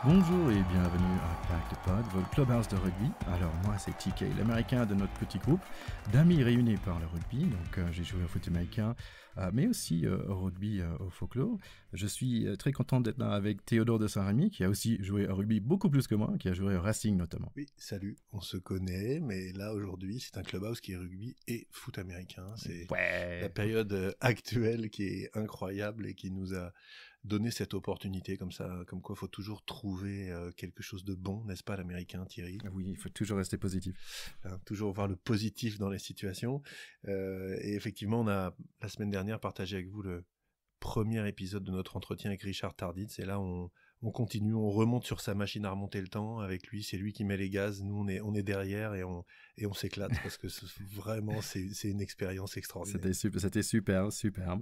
Bonjour et bienvenue à Pack the Pod, votre clubhouse de rugby. Alors moi c'est TK, l'américain de notre petit groupe d'amis réunis par le rugby. Donc j'ai joué au foot américain, mais aussi au rugby au folklore. Je suis très content d'être là avec Théodore de Saint-Rémy, qui a aussi joué au rugby beaucoup plus que moi, qui a joué au Racing notamment. Oui, salut, on se connaît, mais là aujourd'hui c'est un clubhouse qui est rugby et foot américain. C'est la période actuelle qui est incroyable et qui nous a donner cette opportunité comme ça, comme quoi il faut toujours trouver quelque chose de bon, n'est-ce pas l'américain Thierry? Oui, il faut toujours rester positif. Toujours voir le positif dans les situations. Et effectivement, on a la semaine dernière partagé avec vous le premier épisode de notre entretien avec Richard Tarditz, et là on continue, on remonte sur sa machine à remonter le temps avec lui, c'est lui qui met les gaz, nous on est derrière et on s'éclate parce que vraiment c'est une expérience extraordinaire. C'était super.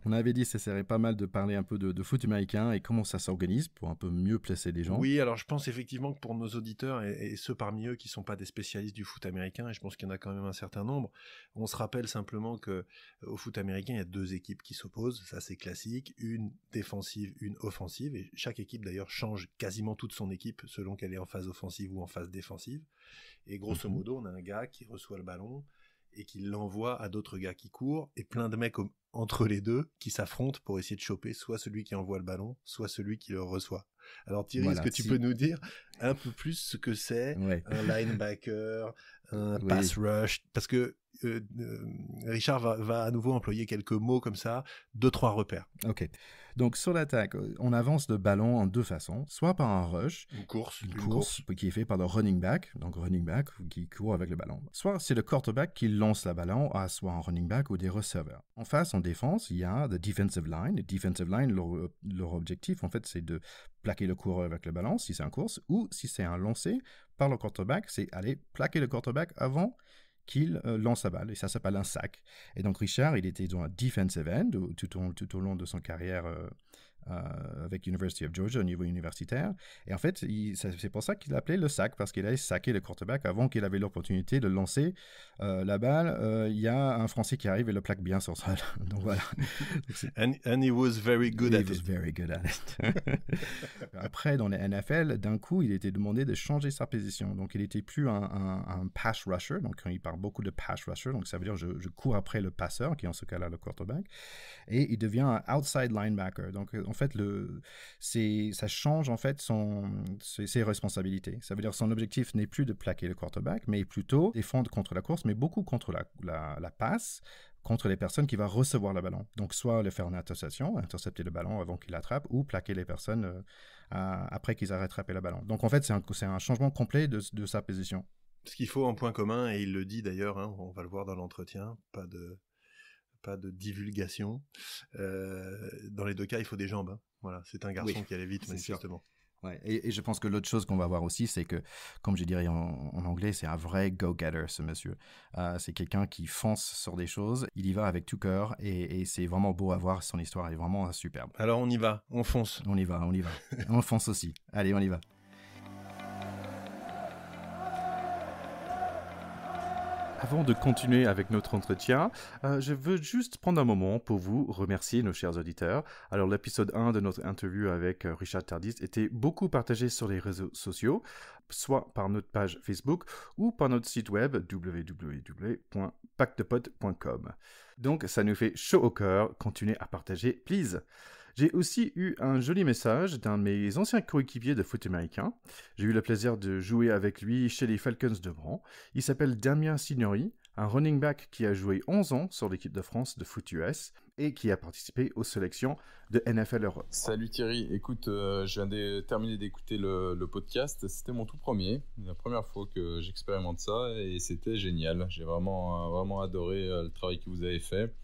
On avait dit que ça serait pas mal de parler un peu de foot américain et comment ça s'organise pour un peu mieux placer les gens. Oui, alors je pense effectivement que pour nos auditeurs et ceux parmi eux qui sont pas des spécialistes du foot américain, et je pense qu'il y en a quand même un certain nombre, on se rappelle simplement que au foot américain il y a deux équipes qui s'opposent, ça c'est classique, une défensive, une offensive, et chaque équipe d'ailleurs change quasiment toute son équipe selon qu'elle est en phase offensive ou en phase défensive. Et grosso modo, on a un gars qui reçoit le ballon et qui l'envoie à d'autres gars qui courent, et plein de mecs entre les deux qui s'affrontent pour essayer de choper soit celui qui envoie le ballon, soit celui qui le reçoit. Alors Thierry, est-ce que tu peux nous dire un peu plus ce que c'est un linebacker, un pass rush? Parce que Richard va à nouveau employer quelques mots comme ça, 2-3 repères. Ok. Donc sur l'attaque, on avance le ballon en deux façons, soit par un rush, une course qui est fait par le running back, donc running back qui court avec le ballon. Soit c'est le quarterback qui lance le ballon à soit un running back ou des receveurs. En face, en défense, il y a the defensive line. Le defensive line, leur objectif en fait, c'est de plaquer le coureur avec le ballon si c'est un course, ou si c'est un lancé par le quarterback, c'est aller plaquer le quarterback avant qu'il lance la balle, et ça s'appelle un sac. Et donc Richard, il était dans la defensive end tout au long de son carrière avec University of Georgia au niveau universitaire. Et en fait, c'est pour ça qu'il l'appelait le sac, parce qu'il allait saquer le quarterback avant qu'il avait l'opportunité de lancer la balle. Il y a un Français qui arrive et le plaque bien sur le sol. Donc voilà. And he was very good at it. He was very good at it. Après, dans les NFL, d'un coup, il était demandé de changer sa position. Donc, il n'était plus un pass rusher. Donc, il parle beaucoup de pass rusher. Donc, ça veut dire je cours après le passeur, qui est en ce cas-là le quarterback. Et il devient un outside linebacker. Donc, en fait, ça change en fait ses responsabilités. Ça veut dire que son objectif n'est plus de plaquer le quarterback, mais plutôt défendre contre la course, mais beaucoup contre la passe, contre les personnes qui vont recevoir le ballon. Donc, soit le faire une interception, intercepter le ballon avant qu'il l'attrape, ou plaquer les personnes après qu'ils aient rattrapé le ballon. Donc, en fait, c'est un changement complet de sa position. Ce qu'il faut en point commun, et il le dit d'ailleurs, on va le voir dans l'entretien, pas de divulgation. Dans les deux cas, il faut des jambes. Voilà, c'est un garçon qui allait vite, manifestement. Ouais. Et je pense que l'autre chose qu'on va voir aussi, c'est que, comme je dirais en anglais, c'est un vrai go-getter, ce monsieur. C'est quelqu'un qui fonce sur des choses, il y va avec tout cœur, et c'est vraiment beau à voir, son histoire est vraiment superbe. Alors on y va, on fonce. On y va. On fonce aussi. Allez, on y va. Avant de continuer avec notre entretien, je veux juste prendre un moment pour vous remercier, nos chers auditeurs. Alors, l'épisode 1 de notre interview avec Richard Tarditz était beaucoup partagé sur les réseaux sociaux, soit par notre page Facebook ou par notre site web www.packthepod.com. Donc, ça nous fait chaud au cœur. Continuez à partager, please. J'ai aussi eu un joli message d'un de mes anciens coéquipiers de foot américain. J'ai eu le plaisir de jouer avec lui chez les Falcons de Bran. Il s'appelle Damien Signori, un running back qui a joué 11 ans sur l'équipe de France de foot US et qui a participé aux sélections de NFL Europe. Salut Thierry, écoute, je viens de terminer d'écouter le podcast. C'était mon tout premier, la première fois que j'expérimente ça et c'était génial. J'ai vraiment adoré le travail que vous avez fait.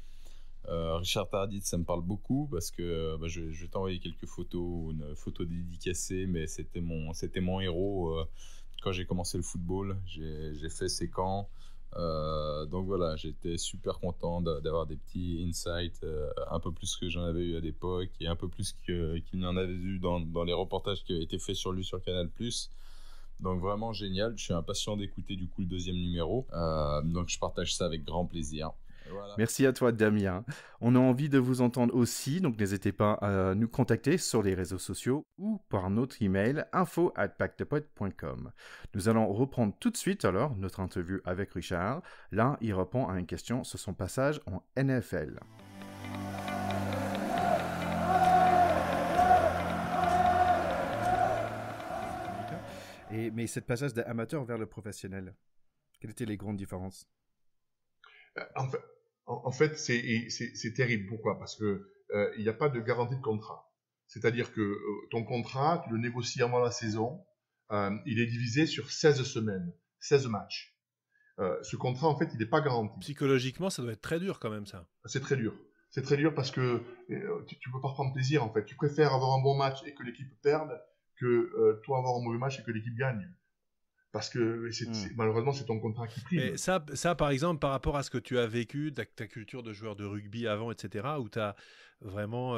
Richard Tarditz, ça me parle beaucoup parce que je vais t'envoyer quelques photos, une photo dédicacée, mais c'était mon héros quand j'ai commencé le football. J'ai fait ses camps, donc voilà, j'étais super content d'avoir des petits insights, un peu plus que j'en avais eu à l'époque et un peu plus qu'il y en avait eu dans les reportages qui avaient été faits sur lui sur Canal+. Donc vraiment génial, je suis impatient d'écouter du coup le deuxième numéro, donc je partage ça avec grand plaisir. Voilà. Merci à toi, Damien. On a envie de vous entendre aussi, donc n'hésitez pas à nous contacter sur les réseaux sociaux ou par notre email info@pactepod.com. Nous allons reprendre tout de suite alors notre interview avec Richard. Là, il répond à une question sur son passage en NFL. Mais cette passage d'amateur vers le professionnel, quelles étaient les grandes différences? En fait, c'est terrible. Pourquoi? Parce que il n'y a pas de garantie de contrat. C'est-à-dire que ton contrat, tu le négocies avant la saison. Il est divisé sur 16 semaines, 16 matchs. Ce contrat, en fait, il n'est pas garanti. Psychologiquement, ça doit être très dur quand même, ça. C'est très dur. C'est très dur parce que tu peux pas prendre plaisir, en fait. Tu préfères avoir un bon match et que l'équipe perde que toi avoir un mauvais match et que l'équipe gagne. Parce que malheureusement, c'est ton contrat qui prime. Et ça, par exemple, par rapport à ce que tu as vécu, ta culture de joueur de rugby avant, etc., où tu as vraiment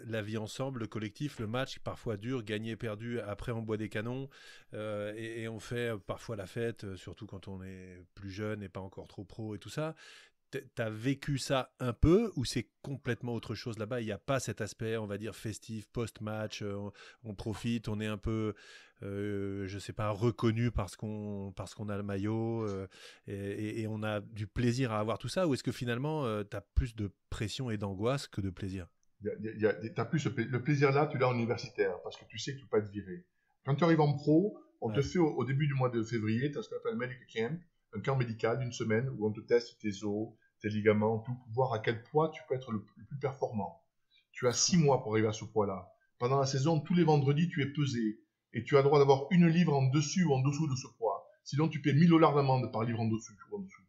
la vie ensemble, le collectif, le match, parfois dur, gagné, perdu, après on boit des canons, et on fait parfois la fête, surtout quand on est plus jeune et pas encore trop pro et tout ça. T'as vécu ça un peu ou c'est complètement autre chose là-bas? Il n'y a pas cet aspect, on va dire, festif, post-match, on profite, on est un peu, je sais pas, reconnu parce qu'on a le maillot et on a du plaisir à avoir tout ça, ou est-ce que finalement t'as plus de pression et d'angoisse que de plaisir? T'as plus le plaisir là, tu l'as en universitaire parce que tu sais que tu peux pas te virer. Quand tu arrives en pro, on te fait au début du mois de février, tu as ce qu'on appelle Medical Camp, un camp médical d'une semaine où on te teste tes os, tes ligaments, tout, pour voir à quel poids tu peux être le plus performant. Tu as 6 mois pour arriver à ce poids-là. Pendant la saison, tous les vendredis, tu es pesé. Et tu as le droit d'avoir une livre en dessus ou en dessous de ce poids. Sinon, tu paies $1000 d'amende par livre en dessous ou en dessous.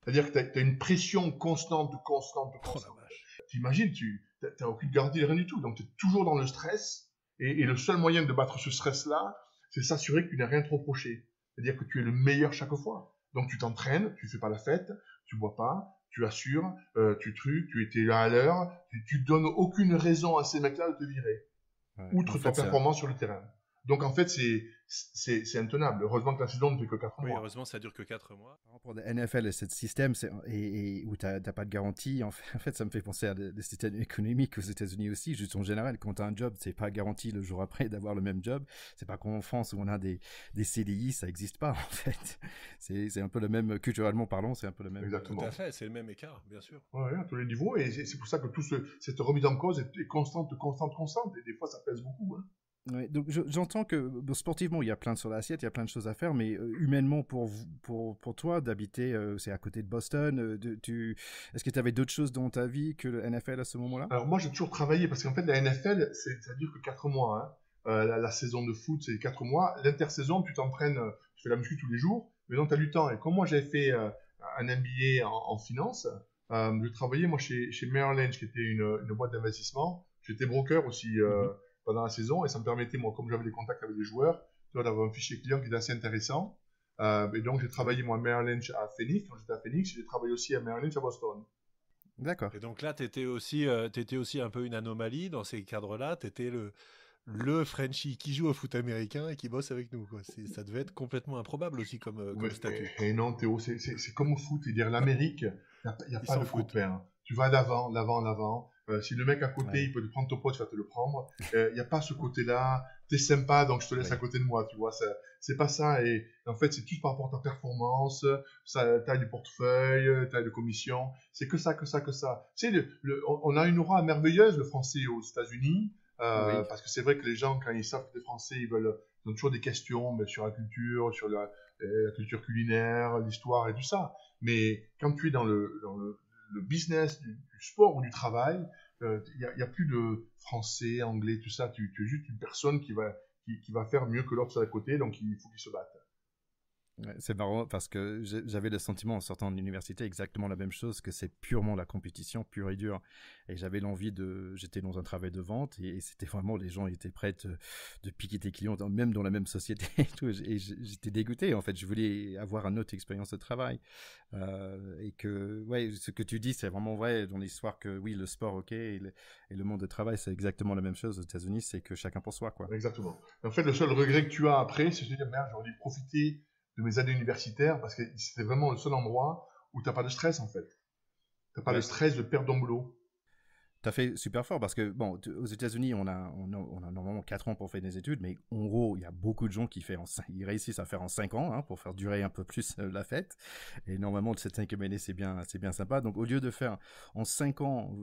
C'est-à-dire que tu as une pression constante. Oh la vache. T'imagines, tu n'as aucune garantie, rien du tout. Donc, tu es toujours dans le stress. Et le seul moyen de battre ce stress-là, c'est s'assurer que tu n'as rien te reproché. C'est-à-dire que tu es le meilleur chaque fois. Donc, tu t'entraînes, tu fais pas la fête, tu bois pas, tu assures, tu trucs, tu étais là à l'heure, tu donnes aucune raison à ces mecs-là de te virer. Ouais, outre ta performance sur le terrain. Donc, en fait, c'est intenable. Heureusement que la saison ne fait que 4 mois. Oui, heureusement, ça dure que 4 mois. Pour le NFL et ce système où tu n'as pas de garantie, en fait, ça me fait penser à des systèmes économiques aux États-Unis aussi. Juste en général, quand tu as un job, c'est pas garanti le jour après d'avoir le même job. C'est pas comme en France où on a des CDI, ça n'existe pas, en fait. C'est un peu le même, culturellement parlant, c'est un peu le même. Exactement. Tout à fait, c'est le même écart, bien sûr. Oui, à tous les niveaux. Et c'est pour ça que cette remise en cause est constante. Et des fois, ça pèse beaucoup. Hein. Ouais, donc j'entends que sportivement il y a plein sur l'assiette, il y a plein de choses à faire, mais humainement pour toi d'habiter, c'est à côté de Boston, est-ce que tu avais d'autres choses dans ta vie que le NFL à ce moment-là? Alors moi j'ai toujours travaillé parce qu'en fait la NFL ça dure que 4 mois. Hein. La saison de foot c'est 4 mois. L'intersaison tu t'entraînes, tu fais la muscu tous les jours, mais donc tu as du temps. Et comme moi j'avais fait un MBA en finance, je travaillais moi chez Merrill Lynch qui était une boîte d'investissement. J'étais broker aussi. Pendant la saison, et ça me permettait, moi, comme j'avais des contacts avec les joueurs, d'avoir un fichier client qui était assez intéressant. Et donc, j'ai travaillé, moi, à Merrill Lynch à Phoenix. Quand j'étais à Phoenix, j'ai travaillé aussi à Merrill Lynch à Boston. D'accord. Et donc là, tu étais aussi un peu une anomalie dans ces cadres-là. Tu étais le Frenchie qui joue au foot américain et qui bosse avec nous. Quoi. Ça devait être complètement improbable aussi comme statut. Et non, Théo, c'est comme au foot. C'est-à-dire, l'Amérique, il n'y a pas de copain. Tu vas d'avant. Si le mec à côté, il peut te prendre ton poids, tu vas te le prendre. Il n'y a pas ce côté-là. T'es sympa, donc je te laisse à côté de moi, tu vois. C'est pas ça. Et en fait, c'est tout par rapport à ta performance, taille du portefeuille, taille de commission. C'est que ça. Tu sais, on a une aura merveilleuse, le français, aux États-Unis. Parce que c'est vrai que les gens, quand ils savent que t'es français, ils ont toujours des questions sur la culture, sur la culture culinaire, l'histoire et tout ça. Mais quand tu es dans le business, du sport ou du travail, il n'y a plus de français, anglais, tout ça. Tu es juste une personne qui va faire mieux que l'autre sur la côté, donc il faut qu'il se batte. Ouais, c'est marrant parce que j'avais le sentiment en sortant de l'université exactement la même chose, que c'est purement la compétition pure et dure, et j'avais l'envie j'étais dans un travail de vente et c'était vraiment, les gens étaient prêts de piquer tes clients même dans la même société et tout, et j'étais dégoûté en fait. Je voulais avoir une autre expérience de travail, et que ouais, ce que tu dis c'est vraiment vrai dans l'histoire, que oui, le sport ok, et le monde de travail c'est exactement la même chose aux États-Unis, c'est que chacun pour soi, quoi. Exactement. En fait, le seul regret que tu as après, c'est de te dire merde, j'aurais dû profiter de mes années universitaires, parce que c'était vraiment le seul endroit où tu n'as pas de stress, en fait. T'as pas le stress de perdre ton boulot. T'as fait super fort parce que, bon, aux États-Unis, on a normalement 4 ans pour faire des études, mais en gros, il y a beaucoup de gens qui ils réussissent à faire en 5 ans, hein, pour faire durer un peu plus la fête. Et normalement, cette 5e année, c'est bien sympa. Donc, au lieu de faire en 5 ans,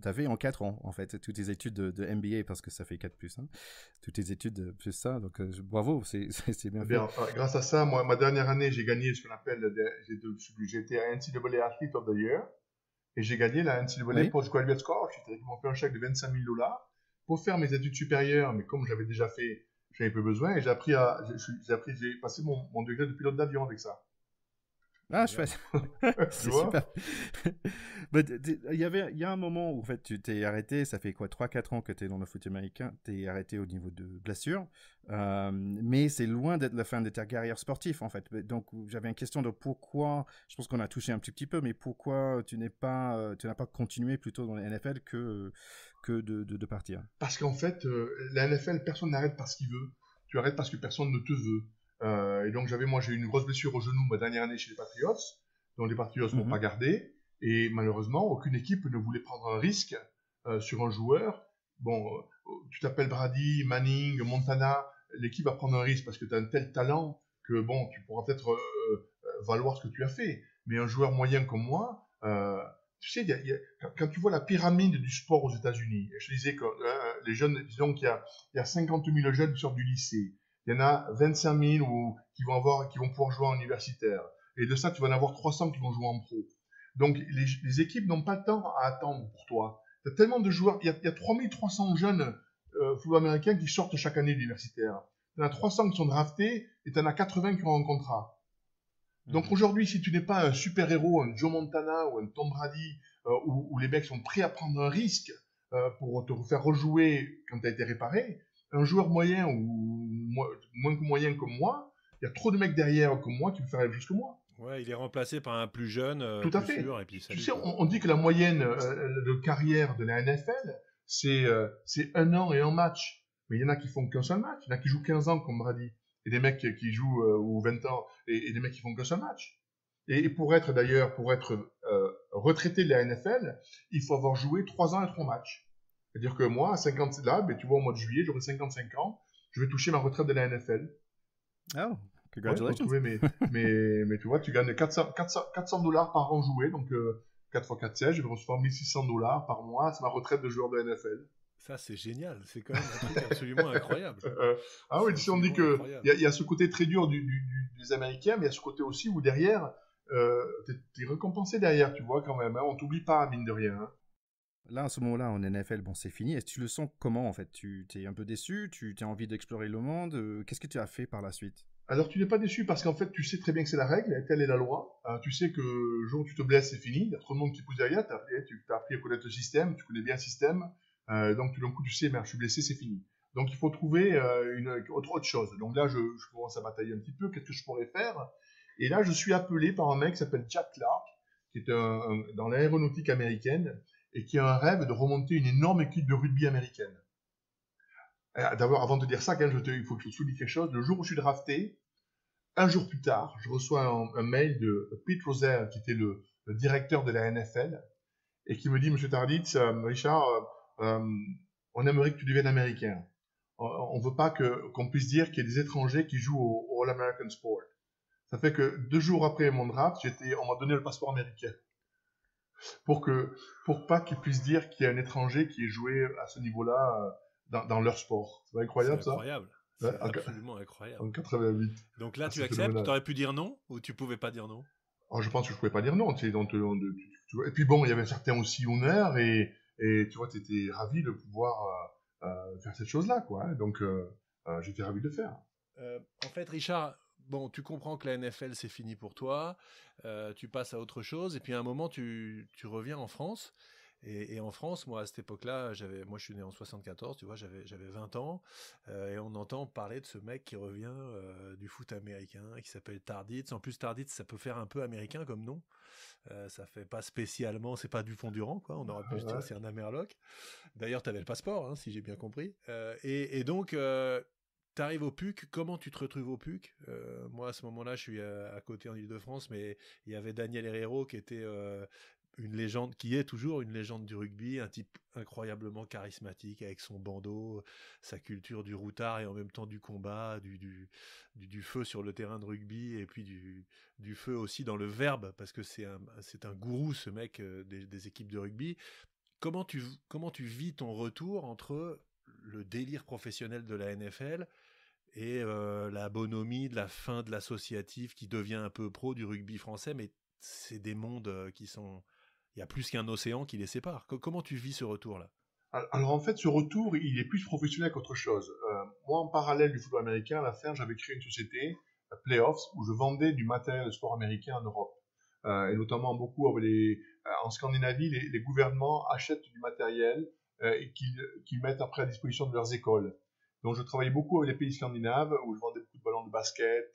t'as fait en 4 ans, en fait, toutes tes études de MBA, parce que ça fait 4 plus, hein. Toutes tes études plus ça. Donc, bravo, c'est bien fait. Grâce à ça, moi, ma dernière année, j'ai gagné ce qu'on appelle, j'ai été à NCAA Athlete of the Year. Et j'ai gagné la NCAA Postgraduate Scholarship, c'est-à-dire qu'ils m'ont fait un chèque de $25 000 pour faire mes études supérieures, mais comme j'avais déjà fait, j'avais peu besoin, et j'ai passé mon degré de pilote d'avion avec ça. Ah, chouette. C'est super. Il y a un moment où en fait, tu t'es arrêté, ça fait quoi, 3-4 ans que tu es dans le foot américain, tu es arrêté au niveau de blessure, mais c'est loin d'être la fin de ta carrière sportive en fait. Donc j'avais une question de pourquoi, je pense qu'on a touché un petit peu, mais pourquoi tu n'as pas continué plutôt dans la NFL que de partir? Parce qu'en fait, la NFL, personne n'arrête parce qu'il veut, tu arrêtes parce que personne ne te veut. Et donc j'ai eu une grosse blessure au genou ma dernière année chez les Patriots, dont les Patriots m'ont pas gardé, et malheureusement aucune équipe ne voulait prendre un risque sur un joueur. Bon, tu t'appelles Brady, Manning, Montana, l'équipe va prendre un risque parce que tu as un tel talent que bon, tu pourras peut-être valoir ce que tu as fait. Mais un joueur moyen comme moi, tu sais, quand tu vois la pyramide du sport aux États-Unis, je te disais que les jeunes, disons qu'il y a 50 000 jeunes qui sortent du lycée. Il y en a 25 000 qui vont pouvoir jouer en universitaire. Et de ça, tu vas en avoir 300 qui vont jouer en pro. Donc, les équipes n'ont pas le temps à attendre pour toi. Il y a tellement de joueurs. Il y a 3300 jeunes football américains qui sortent chaque année de l'universitaire. Il y en a 300 qui sont draftés et tu en as 80 qui ont un contrat. Donc, aujourd'hui, si tu n'es pas un super-héros, un Joe Montana ou un Tom Brady, où les mecs sont prêts à prendre un risque pour te faire rejouer quand tu as été réparé, un joueur moyen ou moins que moyen comme moi, il y a trop de mecs derrière comme moi qui peuvent faire la même chose que moi. Ouais, il est remplacé par un plus jeune, tout à fait. Sûr, et puis tu sais, on dit que la moyenne de carrière de la NFL, c'est 1 an et un match. Mais il y en a qui font qu'un seul match. Il y en a qui jouent 15 ans comme Brady. Et des mecs qui jouent ou 20 ans et des mecs qui font qu'un seul match. Et pour être retraité de la NFL, il faut avoir joué 3 ans et 3 matchs. C'est-à-dire que moi, à 50 là, tu vois, au mois de juillet, j'aurai 55 ans, je vais toucher ma retraite de la NFL. Oh, congratulations. Ouais, mais tu vois, tu gagnes $400 par an joué, donc 4 x 4, 16, je vais recevoir $1 600 par mois, c'est ma retraite de joueur de NFL. Ça, c'est génial, c'est quand même un truc absolument incroyable. Ah oui, tu sais, on dit qu'il y a ce côté très dur des Américains, mais il y a ce côté aussi où derrière, t'es récompensé derrière, tu vois, quand même, hein, on t'oublie pas, mine de rien. Hein. Là, à ce moment-là, en NFL, bon, c'est fini. Est-ce que tu le sens comment, en fait? Tu t'es un peu déçu? Tu as envie d'explorer le monde? Qu'est-ce que tu as fait par la suite? Alors, tu n'es pas déçu parce qu'en fait, tu sais très bien que c'est la règle, telle est la loi. Tu sais que le jour où tu te blesses, c'est fini. Il y a trop de monde qui pousse derrière. Tu as appris à connaître le système, tu connais bien le système. Donc, tout d'un coup, tu sais, merde, je suis blessé, c'est fini. Donc, il faut trouver autre chose. Donc là, je commence à batailler un petit peu. Qu'est-ce que je pourrais faire? Et là, je suis appelé par un mec qui s'appelle Jack Clark, qui est dans l'aéronautique américaine, et qui a un rêve de remonter une énorme équipe de rugby américaine. D'abord, avant de dire ça, il faut que je te souligne quelque chose. Le jour où je suis drafté, un jour plus tard, je reçois un mail de Pete Rozelle, qui était le directeur de la NFL, et qui me dit, Monsieur Tarditz, Richard, on aimerait que tu deviennes américain. On ne veut pas qu'on puisse dire qu'il y a des étrangers qui jouent au All-American Sport. Ça fait que 2 jours après mon draft, on m'a donné le passeport américain. Pour pas qu'ils puissent dire qu'il y a un étranger qui est joué à ce niveau-là dans leur sport. C'est incroyable, ça. Incroyable. C'est absolument incroyable. En 88. Donc là, tu acceptes, tu aurais pu dire non ou tu pouvais pas dire non? Je pense que je pouvais pas dire non. Tu vois. Et puis bon, il y avait un certain aussi honneur et tu vois, tu étais ravi de pouvoir faire cette chose-là, quoi. Donc j'étais ravi de le faire. En fait, Richard, bon, tu comprends que la NFL, c'est fini pour toi, tu passes à autre chose, et puis à un moment, tu reviens en France, et en France, moi, à cette époque-là, moi, je suis né en 74, tu vois, j'avais 20 ans, et on entend parler de ce mec qui revient du foot américain, qui s'appelle Tarditz. En plus, Tarditz, ça peut faire un peu américain comme nom, ça fait pas spécialement, c'est pas Dupont-Durand, quoi, on aurait pu se dire c'est un Amerloc. D'ailleurs, t'avais le passeport, hein, si j'ai bien compris, et donc... T'arrives au PUC, comment tu te retrouves au PUC? Moi, à ce moment-là, je suis à côté en Ile-de-France, mais il y avait Daniel Herrero qui était une légende, qui est toujours une légende du rugby, un type incroyablement charismatique avec son bandeau, sa culture du routard et en même temps du combat, du feu sur le terrain de rugby et puis du feu aussi dans le verbe, parce que c'est un gourou, ce mec, des équipes de rugby. Comment tu vis ton retour entre le délire professionnel de la NFL et la bonhomie de la fin de l'associatif qui devient un peu pro du rugby français, mais c'est des mondes qui sont... Il y a plus qu'un océan qui les sépare. Comment tu vis ce retour-là? Alors en fait, ce retour, il est plus professionnel qu'autre chose. Moi, en parallèle du football américain, à la fin, j'avais créé une société, Playoffs, où je vendais du matériel de sport américain en Europe. Et notamment beaucoup en Scandinavie, les gouvernements achètent du matériel et qu'ils mettent après à disposition de leurs écoles. Donc je travaillais beaucoup avec les pays scandinaves, où je vendais beaucoup de ballons de basket,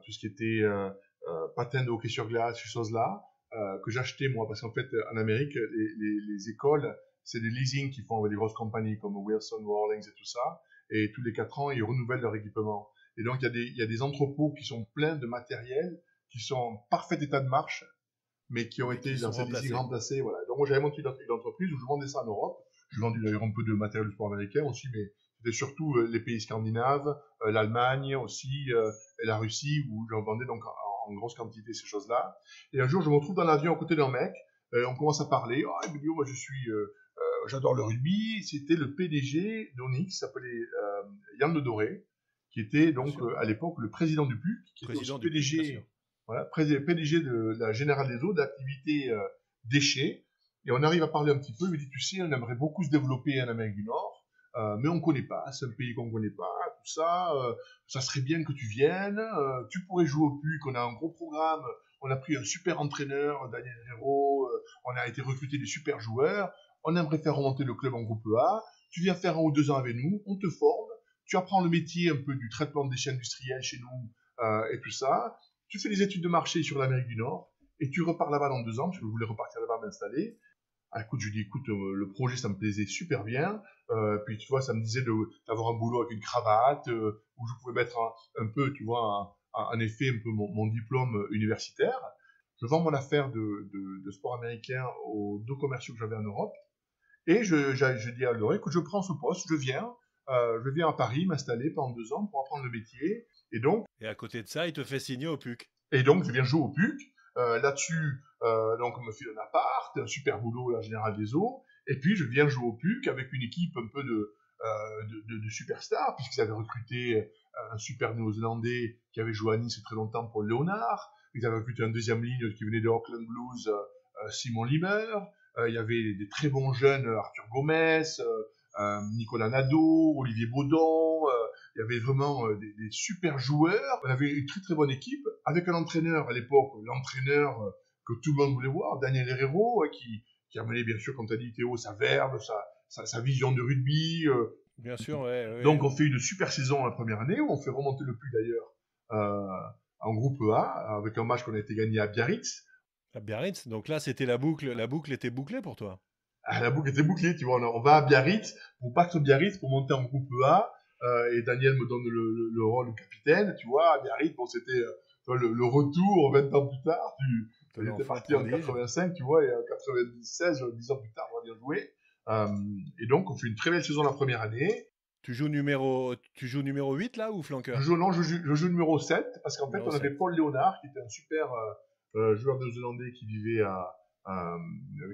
tout ce qui était patins de hockey sur glace, ces choses-là, que j'achetais moi, parce qu'en fait, en Amérique, les écoles, c'est des leasing qu'ils font avec des grosses compagnies comme Wilson, Rawlings et tout ça, et tous les 4 ans, ils renouvellent leur équipement. Et donc, il y a des entrepôts qui sont pleins de matériel, qui sont en parfait état de marche, mais qui ont été dans ces leasing remplacés. Voilà. Donc, moi, j'avais monté une entreprise où je vendais ça en Europe. Je vendais d'ailleurs un peu de matériel de sport américain aussi, mais c'était surtout les pays scandinaves, l'Allemagne aussi, et la Russie, où j'en vendais donc en grosse quantité ces choses-là. Et un jour, je me retrouve dans l'avion à côté d'un mec, on commence à parler. Ah, il me dit, oh, moi j'adore le rugby. C'était le PDG d'Onyx, qui s'appelait Yann Le Doré, qui était donc à l'époque le président du PUC, qui était aussi PDG, voilà, PDG de la Générale des Eaux, d'activité déchets. Et on arrive à parler un petit peu. Il me dit, tu sais, on aimerait beaucoup se développer en Amérique du Nord, mais on ne connaît pas. C'est un pays qu'on ne connaît pas. Tout ça, ça serait bien que tu viennes. Tu pourrais jouer au PUC. On a un gros programme. On a pris un super entraîneur, Daniel Herrero. On a été recruter des super joueurs. On aimerait faire remonter le club en groupe A. Tu viens faire 1 ou 2 ans avec nous. On te forme. Tu apprends le métier un peu du traitement de déchets industriels chez nous et tout ça. Tu fais des études de marché sur l'Amérique du Nord et tu repars là-bas dans 2 ans. Je voulais repartir là-bas m'installer. Ah, écoute, je lui dis, écoute, le projet, ça me plaisait super bien. Puis, tu vois, ça me disait d'avoir un boulot avec une cravate, où je pouvais mettre un peu, tu vois, en effet, un peu mon diplôme universitaire. Je vends mon affaire de sport américain aux 2 commerciaux que j'avais en Europe. Et je dis à Laurent, écoute, je prends ce poste, je viens à Paris m'installer pendant 2 ans pour apprendre le métier. Et à côté de ça, il te fait signer au PUC. Et donc, je viens jouer au PUC. Là-dessus, donc on me file un appart, un super boulot à la Générale des Eaux, et puis je viens jouer au PUC avec une équipe un peu de superstars, puisqu'ils avaient recruté un super néo-zélandais qui avait joué à Nice très longtemps pour Léonard, ils avaient recruté un deuxième ligne qui venait de Auckland Blues, Simon Limer, il y avait des très bons jeunes, Arthur Gomez, Nicolas Nadeau, Olivier Baudon, il y avait vraiment des super joueurs. On avait une très très bonne équipe avec un entraîneur à l'époque, l'entraîneur que tout le monde voulait voir, Daniel Herrero, qui amenait bien sûr, comme tu as dit Théo, sa verve, sa vision de rugby. Bien sûr, ouais. Donc on fait une super saison la première année, où on fait remonter le PUC d'ailleurs en groupe A, avec un match qu'on a été gagné à Biarritz. À Biarritz, donc là c'était la boucle était bouclée pour toi. Ah, la boucle était bouclée, tu vois, on va à Biarritz, pour battre Biarritz, pour monter en groupe A. Et Daniel me donne le rôle de capitaine, tu vois, à Biarritz, bon, c'était le retour 20 ans plus tard, il était parti en 85, tu vois, et en 96, 10 ans plus tard, on va bien jouer. Et donc, on fait une très belle saison la première année. Tu joues numéro 8 là, ou flanqueur? Je joue numéro 7, parce qu'en fait, on avait Paul Léonard, qui était un super joueur néo-zélandais qui vivait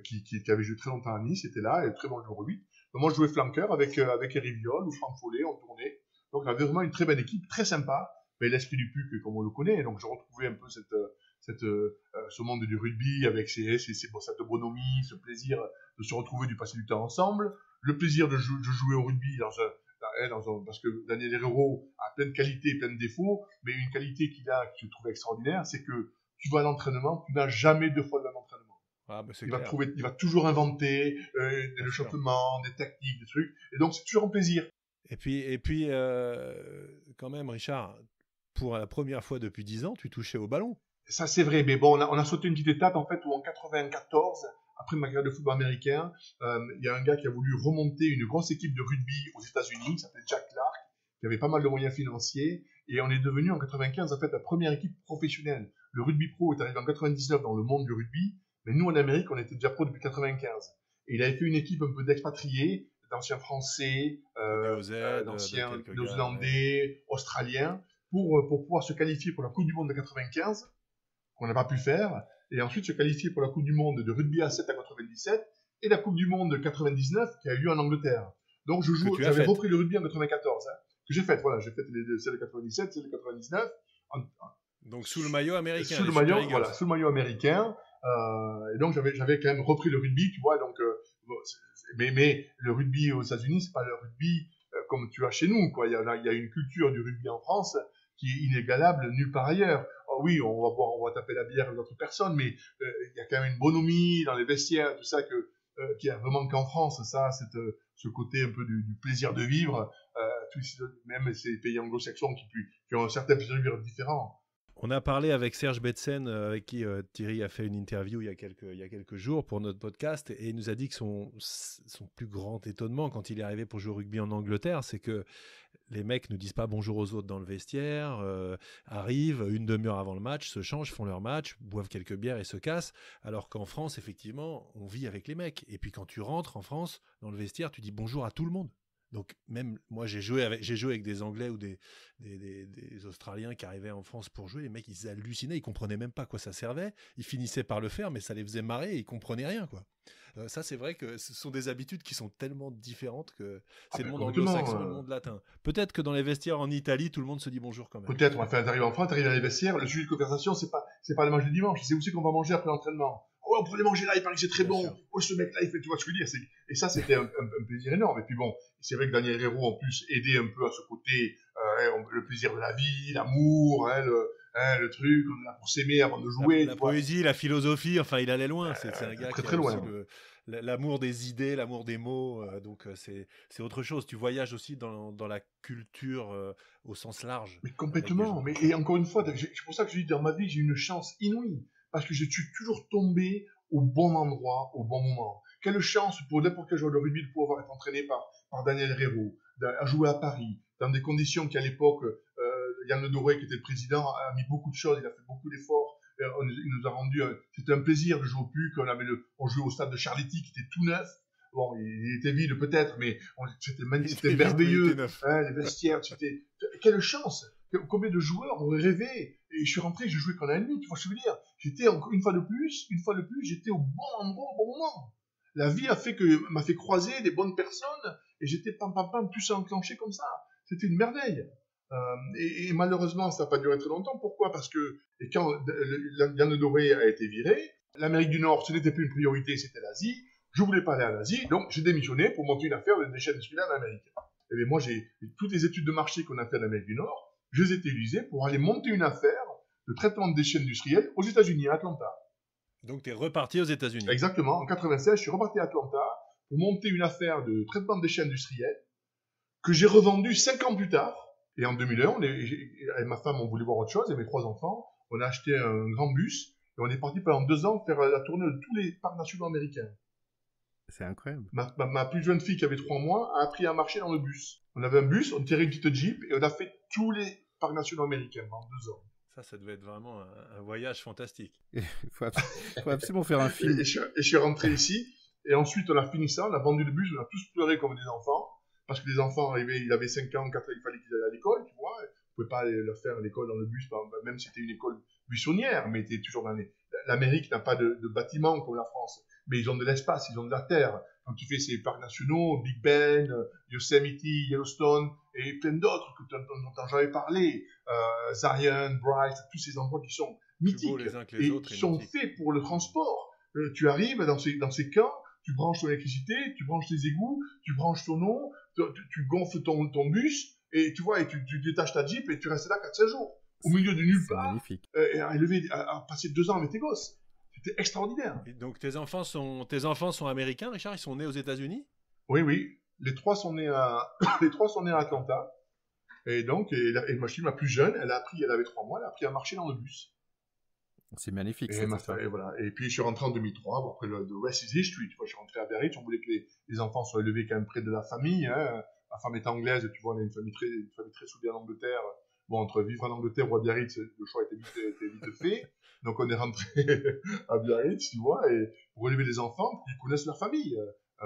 qui avait joué très longtemps à Nice, était là, et très bon numéro 8. Donc moi, je jouais flanqueur avec Eric Viol ou Franck Follet, on tournait. Donc, on avait vraiment une très belle équipe, très sympa. Mais l'esprit du PUC, comme on le connaît. Donc, je retrouvais un peu ce monde du rugby avec cette bonhomie, ce plaisir de se retrouver, de passer du temps ensemble. Le plaisir de jouer au rugby parce que Daniel Herrero a plein de qualités, plein de défauts. Mais une qualité qu'il a, que je trouve extraordinaire, c'est que tu vas à l'entraînement, tu n'as jamais 2 fois le même entraînement. Ah, bah il va toujours inventer des échauffements, des techniques, des trucs. Et donc, c'est toujours un plaisir. Et puis quand même, Richard, pour la première fois depuis 10 ans, tu touchais au ballon. Ça, c'est vrai. Mais bon, on a sauté une petite étape, en fait, où en 94, après ma carrière de football américain, il y a un gars qui a voulu remonter une grosse équipe de rugby aux États-Unis, qui s'appelait Jack Clark, qui avait pas mal de moyens financiers. Et on est devenu, en 95, en fait, la première équipe professionnelle le rugby pro est arrivé en 99 dans le monde du rugby, mais nous en Amérique, on était déjà pro depuis 95. Et il avait fait une équipe un peu d'expatriés, d'anciens Français, d'anciens Néo-Zélandais, Australiens, pour pouvoir se qualifier pour la Coupe du Monde de 95, qu'on n'a pas pu faire, et ensuite se qualifier pour la Coupe du Monde de rugby à 7 à 97, et la Coupe du Monde de 99 qui a eu lieu en Angleterre. Donc j'avais repris le rugby en 94, que j'ai fait, voilà, j'ai fait celle de 97, celle de 99. Donc sous le maillot américain. Sous le maillot américain. Et donc j'avais quand même repris le rugby, tu vois. Donc, mais le rugby aux États-Unis, c'est pas le rugby comme tu as chez nous, quoi. Il y a une culture du rugby en France qui est inégalable nulle part ailleurs. Oh, oui, on va taper la bière aux autres personnes, mais il y a quand même une bonhomie dans les vestiaires, tout ça qu'il y a vraiment qu'en France, ça, ce côté un peu du plaisir de vivre, même ces pays anglo-saxons qui ont un certain plaisir de vivre différent. On a parlé avec Serge Betsen, avec qui Thierry a fait une interview il y a quelques jours pour notre podcast, et il nous a dit que son plus grand étonnement quand il est arrivé pour jouer au rugby en Angleterre, c'est que les mecs ne disent pas bonjour aux autres dans le vestiaire, arrivent une demi-heure avant le match, se changent, font leur match, boivent quelques bières et se cassent, alors qu'en France, effectivement, on vit avec les mecs. Et puis quand tu rentres en France, dans le vestiaire, tu dis bonjour à tout le monde. Donc même moi j'ai joué avec des Anglais ou des Australiens qui arrivaient en France pour jouer, les mecs ils hallucinaient, ils comprenaient même pas à quoi ça servait, ils finissaient par le faire mais ça les faisait marrer et ils comprenaient rien, quoi. Ça c'est vrai que ce sont des habitudes qui sont tellement différentes que c'est le monde anglo-saxon et le monde latin. Peut-être que dans les vestiaires en Italie tout le monde se dit bonjour quand même. Peut-être, on va faire arriver en France, t'arrives dans les vestiaires, le sujet de conversation c'est pas le match du dimanche, c'est où c'est qu'on va manger après l'entraînement. Ouais, on pourrait manger là, il paraît que c'est très bon. Oh, ce mec-là, il fait, tu vois ce que je veux dire. Et ça, c'était un plaisir énorme. Et puis bon, c'est vrai que Daniel Hérault, en plus, aidait un peu à ce côté, le plaisir de la vie, l'amour, le truc, on est là pour s'aimer avant de jouer. La poésie, la philosophie, enfin, il allait loin. C'est un gars très, qui très a loin. aussi l'amour des idées, l'amour des mots. Donc, c'est autre chose. Tu voyages aussi dans la culture au sens large. Mais complètement. Et encore une fois, c'est pour ça que je dis, dans ma vie, j'ai une chance inouïe. Parce que je suis toujours tombé au bon endroit, au bon moment. Quelle chance pour n'importe quel joueur de rugby de pouvoir être entraîné par Daniel Hérault, à jouer à Paris, dans des conditions qu'à l'époque, Yann Le Doré, qui était le président, a mis beaucoup de choses, il a fait beaucoup d'efforts, il nous a rendu, c'était un plaisir de jouer au PUC, on jouait au stade de Charletti qui était tout neuf. Bon, il était vide peut-être, mais c'était magnifique, c'était merveilleux. Les vestiaires, quelle chance! Combien de joueurs auraient rêvé? Et je suis rentré, je jouais qu'en la nuit, tu vois ce que je veux dire? J'étais une fois de plus, j'étais au bon endroit, au bon moment. La vie m'a fait croiser des bonnes personnes, et j'étais tout ça enclenché comme ça. C'était une merveille. Et malheureusement, ça n'a pas duré très longtemps. Pourquoi? Parce que quand Yann Le Doré a été viré, l'Amérique du Nord, ce n'était plus une priorité, c'était l'Asie. Je voulais pas aller à l'Asie, donc j'ai démissionné pour monter une affaire de déchets industriels en Amérique. Et bien moi, j'ai toutes les études de marché qu'on a fait en Amérique du Nord, je les ai utilisées pour aller monter une affaire de traitement de déchets industriels aux États-Unis, à Atlanta. Donc tu es reparti aux États-Unis. Exactement. En 96, je suis reparti à Atlanta pour monter une affaire de traitement de déchets industriels que j'ai revendue 5 ans plus tard. Et en 2001, et ma femme, on voulait voir autre chose, et mes 3 enfants, on a acheté un grand bus et on est parti pendant 2 ans faire la tournée de tous les parcs nationaux américains. C'est incroyable. Ma plus jeune fille qui avait 3 mois a appris à marcher dans le bus. On avait un bus, on tirait une petite Jeep et on a fait tous les parcs nationaux américains pendant 2 ans. Ça devait être vraiment un voyage fantastique. Il faut absolument faire un film. Et je suis rentré ici, et ensuite on a fini ça, on a vendu le bus, on a tous pleuré comme des enfants, parce que les enfants arrivaient, ils avaient 5 ans, 4 ans, il fallait qu'ils aillent à l'école, tu vois. On ne pouvait pas leur faire l'école dans le bus, même si c'était une école buissonnière, mais était toujours dans les... L'Amérique n'a pas de bâtiment comme la France, mais ils ont de l'espace, ils ont de la terre. Quand tu fais ces parcs nationaux, Big Ben, Yosemite, Yellowstone, et plein d'autres dont tu n'as jamais parlé, Zion, Bryce, tous ces endroits qui sont mythiques et qui sont faits pour le transport. Tu arrives dans ces camps, tu branches ton électricité, tu branches tes égouts, tu branches ton eau, tu gonfles ton bus, et tu vois, et tu détaches ta Jeep, et tu restes là 4-5 jours, au milieu de nulle part, magnifique. à passer 2 ans avec tes gosses. C'était extraordinaire. Et donc tes enfants sont américains, Richard? Ils sont nés aux États-Unis? Oui. Les 3 sont nés à Atlanta. Et donc, et ma fille, ma plus jeune, elle avait 3 mois, elle a appris à marcher dans le bus. C'est magnifique. Et voilà. Et puis je suis rentré en 2003. Bon, après le rest is history. Tu vois, je suis rentré à Biarritz. On voulait que les enfants soient élevés quand même près de la famille. Hein. Ma femme est anglaise. Tu vois, on a une famille très soudée en Angleterre. Bon, entre vivre en Angleterre ou à Biarritz, le choix était vite fait. Donc, on est rentré à Biarritz, tu vois, et pour élever les enfants, pour qu'ils connaissent leur famille.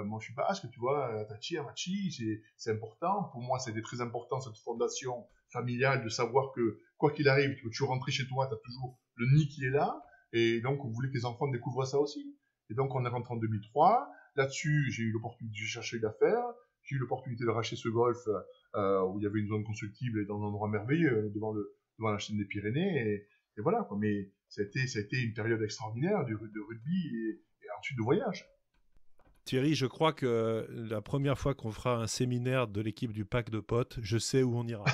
Moi, je suis basque, tu vois, Tachi, Amachi, c'est important. Pour moi, c'était très important, cette fondation familiale, de savoir que, quoi qu'il arrive, tu rentres chez toi, tu as toujours le nid qui est là. Et donc, on voulait que les enfants découvrent ça aussi. Et donc, on est rentré en 2003. Là-dessus, j'ai eu l'opportunité de chercher d'affaires. J'ai eu l'opportunité de racheter ce golf où il y avait une zone constructible et dans un endroit merveilleux devant la chaîne des Pyrénées. Et voilà, quoi. Mais ça a été une période extraordinaire de rugby et ensuite de voyage. Thierry, je crois que la première fois qu'on fera un séminaire de l'équipe du pack de potes, je sais où on ira.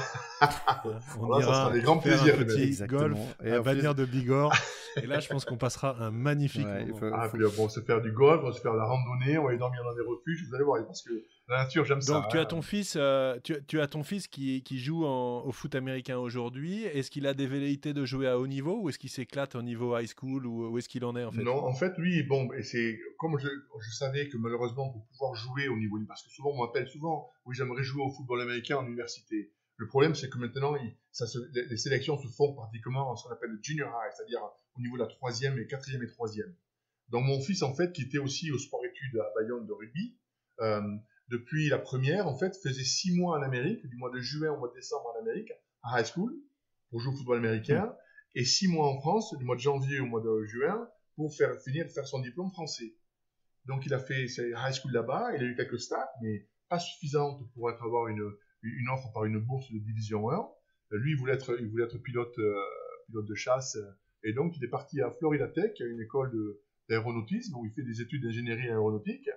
On ira avec grand plaisir, un petit golf à Bagnères de Bigorre. Et là, je pense qu'on passera un magnifique moment. Puis, on va se faire du golf, on va se faire de la randonnée, on va aller dormir dans des refuges, vous allez voir, parce que la nature, j'aime ça. Donc, tu as ton fils, tu as ton fils qui joue au foot américain aujourd'hui. Est-ce qu'il a des velléités de jouer à haut niveau ou est-ce qu'il s'éclate au niveau high school ou où est-ce qu'il en est en fait? Non, en fait, lui, et c'est comme je savais que malheureusement, pour pouvoir jouer au niveau, parce que souvent, on m'appelle souvent, oui, j'aimerais jouer au football américain en université. Le problème, c'est que maintenant, les sélections se font pratiquement ce qu'on appelle le junior high, c'est-à-dire au niveau de la 3e et 4e et 3e. Donc, mon fils, en fait, qui était aussi au sport-études à Bayonne de rugby, depuis la première, en fait, faisait 6 mois en Amérique, du mois de juin au mois de décembre en Amérique, à high school, pour jouer au football américain, et 6 mois en France, du mois de janvier au mois de juin, pour faire son diplôme français. Donc, il a fait ses high school là-bas, il a eu quelques stats, mais pas suffisantes pour avoir une offre par une bourse de division 1. Lui, il voulait être pilote de chasse, et donc il est parti à Florida Tech, une école d'aéronautisme, où il fait des études d'ingénierie aéronautique,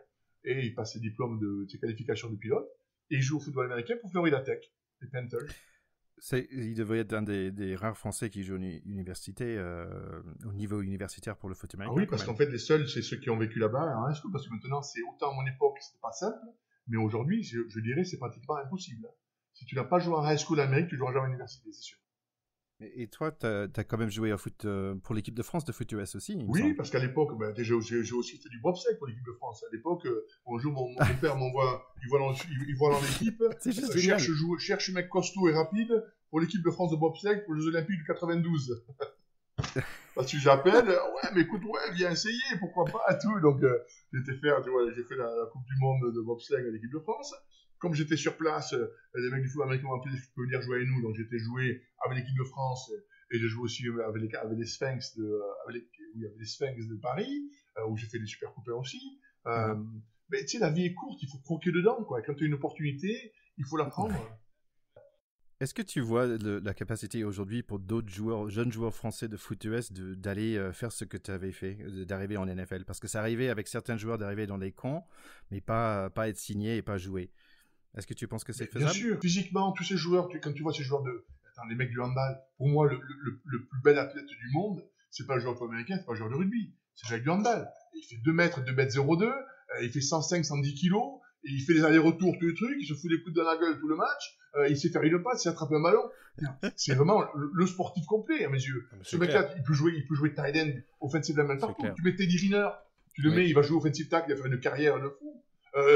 et il passe ses diplômes de ses qualifications de pilote, et il joue au football américain pour Florida Tech, les Panthers. Il devrait être un des rares Français qui joue université, au niveau universitaire pour le foot américain. Ah oui, parce qu'en fait, les seuls, c'est ceux qui ont vécu là-bas en high school, parce que maintenant, c'est autant à mon époque, c'était pas simple, mais aujourd'hui, je dirais, c'est pratiquement impossible. Si tu n'as pas joué en high school en Amérique, tu ne joueras jamais à l'université, c'est sûr. Et toi, tu as quand même joué au foot pour l'équipe de France de foot US aussi, il me Oui, semble. parce qu'à l'époque, j'ai aussi fait du bobsleigh pour l'équipe de France. À l'époque, mon père m'envoie, il voit dans l'équipe, cherche un mec costaud et rapide pour l'équipe de France de bobsleigh pour les Olympiques de 92. Parce que j'appelle, ouais, mais écoute, viens essayer, pourquoi pas, tout. Donc, j'ai fait la Coupe du Monde de bobsleigh à l'équipe de France. Comme j'étais sur place, les mecs du foot américain m'ont appelé, tu peux venir jouer avec nous. Donc, j'étais joué avec l'équipe de France et j'ai joué aussi avec les Sphinx les Sphinx de Paris, où j'ai fait des super copains aussi. Mais tu sais, la vie est courte, il faut croquer dedans, quoi. Quand tu as une opportunité, il faut la prendre. Est-ce que tu vois la capacité aujourd'hui pour d'autres jeunes joueurs français de foot US d'aller faire ce que tu avais fait, d'arriver en NFL? Parce que ça arrivait avec certains joueurs d'arriver dans les camps, mais pas être signé et pas jouer. Est-ce que tu penses que c'est faisable? Bien sûr. Physiquement, tous ces joueurs, quand tu vois ces joueurs les mecs du handball, pour moi, le plus bel athlète du monde, c'est pas le joueur américain, c'est pas le joueur de rugby, c'est le mec du handball. Il fait 2 mètres, 2m02, il fait 105, 110 kilos, et il fait les allers-retours, tous les trucs, il se fout les coudes dans la gueule tout le match, il sait faire une passe, il sait attraper un ballon. C'est vraiment le sportif complet, à mes yeux. Ce mec-là, il peut jouer tight end, offensive lineman partout. Tu mets Teddy Riner, tu le mets, il va jouer offensive tackle, il va faire une carrière de fou.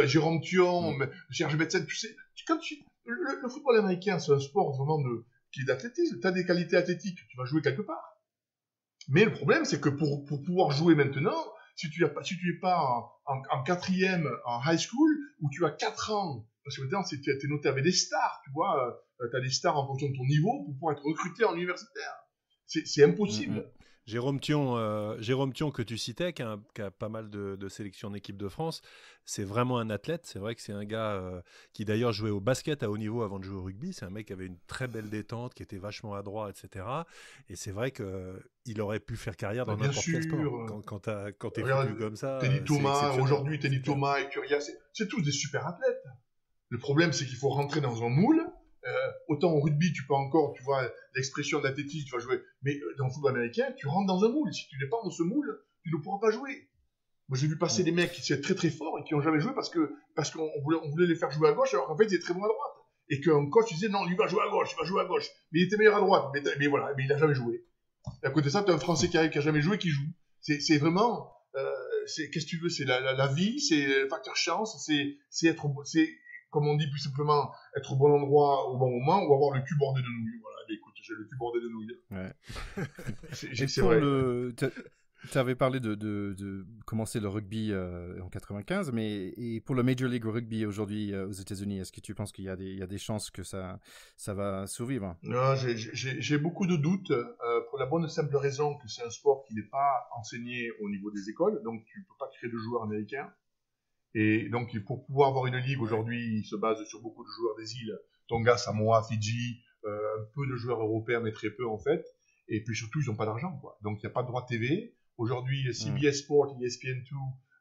Jérôme Thion, Serge Betsen, tu sais, le football américain, c'est un sport vraiment qui est d'athlétisme. Tu as des qualités athlétiques, tu vas jouer quelque part. Mais le problème, c'est que pour pouvoir jouer maintenant, si tu es pas en 4e en high school, où tu as 4 ans, parce que maintenant, tu es noté avec des stars, tu vois, tu as des stars en fonction de ton niveau pour pouvoir être recruté en universitaire. C'est impossible. Jérôme Thion, que tu citais, qui a pas mal de sélections en équipe de France, c'est vraiment un athlète. C'est vrai que c'est un gars qui d'ailleurs jouait au basket à haut niveau avant de jouer au rugby. C'est un mec qui avait une très belle détente, qui était vachement adroit, etc. Et c'est vrai qu'il aurait pu faire carrière dans n'importe quel sport. Quand t'es foutu comme ça. Teddy Thomas, aujourd'hui, Teddy Thomas et Curia, c'est tous des super athlètes. Le problème, c'est qu'il faut rentrer dans un moule. Autant au rugby, tu peux encore, tu vois, l'expression d'athlétisme, tu vas jouer. Mais dans le football américain, tu rentres dans un moule. Si tu n'es pas dans ce moule, tu ne pourras pas jouer. Moi, j'ai vu passer des mecs qui sont très très forts et qui n'ont jamais joué parce qu'on voulait les faire jouer à gauche alors qu'en fait, ils étaient très bons à droite. Et qu'un coach disait non, lui va jouer à gauche, il va jouer à gauche. Mais il était meilleur à droite. Mais voilà, mais il n'a jamais joué. Et à côté de ça, tu as un Français qui arrive, qui n'a jamais joué, qui joue. C'est vraiment, qu'est-ce que tu veux, c'est la vie, c'est le facteur chance, c'est comme on dit plus simplement, être au bon endroit au bon moment ou avoir le cul bordé de nouilles. Voilà, mais écoute, j'ai le cul bordé de nouilles. Ouais. C'est vrai. Tu avais parlé de commencer le rugby en 95, mais et pour le Major League Rugby aujourd'hui aux États-Unis, est-ce que tu penses qu'il y a des chances que ça va survivre? Non, j'ai beaucoup de doutes pour la bonne et simple raison que c'est un sport qui n'est pas enseigné au niveau des écoles, donc tu ne peux pas créer de joueurs américains. Et donc, pour pouvoir avoir une ligue aujourd'hui, il se base sur beaucoup de joueurs des îles, Tonga, Samoa, Fidji, un peu de joueurs européens, mais très peu en fait. Et puis surtout, ils n'ont pas d'argent, quoi. Donc, il n'y a pas de droit TV. Aujourd'hui, CBS Sport, ESPN2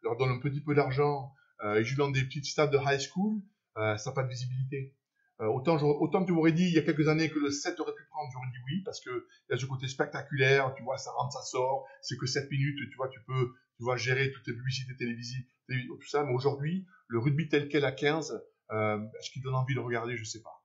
leur donne un petit peu d'argent. Ils jouent dans des petits stades de high school. Ça n'a pas de visibilité. Autant tu m'aurais dit il y a quelques années que le 7 aurait pu prendre, j'aurais dit oui, parce que il y a ce côté spectaculaire, tu vois, ça rentre, ça sort, c'est que 7 minutes, tu vois, tu vas gérer toutes tes publicités télévisives, tout ça, mais aujourd'hui, le rugby tel quel à 15, est-ce qu'il donne envie de regarder, je sais pas.